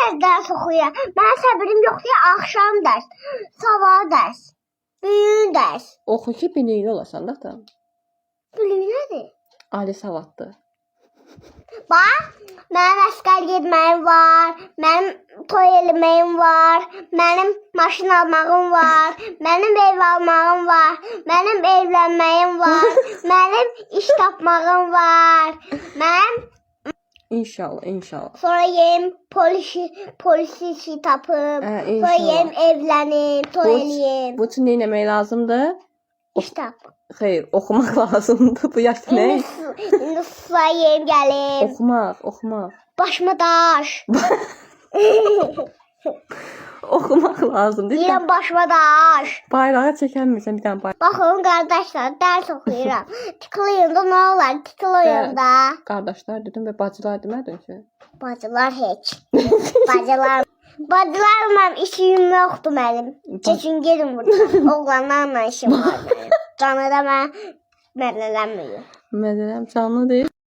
tez dərs oxuyuram. Mənim səbrim yoxdur, axşam dərs, sabah dərs, büyün dərs. Oxu ki, bilikli olasan da. Büyün nədir? Ali savadlı. Bax, mənim əsgər getməyim var, mənim toy eləməyim var, mənim maşın almağım var, mənim ev almağım var, mənim evlənməyim var, mənim iş tapmağım var, mənim İnşallah, inşallah. sonra yem polis işi tapım, sonra inşallah. yem evlənim, toy eləyim, Bu üçün nə etmək lazımdır? iş tap. Xeyr, oxumaq lazımdır. Bu yaşda nə? İndi suya yem gəlim, Oxumaq. başıma daş, Oxumaq lazımdır. deyirəm başıma daş. Bayrağı çəkənmirsən bir dənə bayrağı. Baxın qardaşlar, dərs oxuyuram. Tıklayın da nə olar? Tıklayın da. Qardaşlar dedim və bacılar demədin ki. Bacılar heç. Bacılarla işim yoxdur mənim. Keçin gedin buradan. Oğlanlarla işim var mənim. Canı da mən mənələnməyim. Məzələm canlı deyil.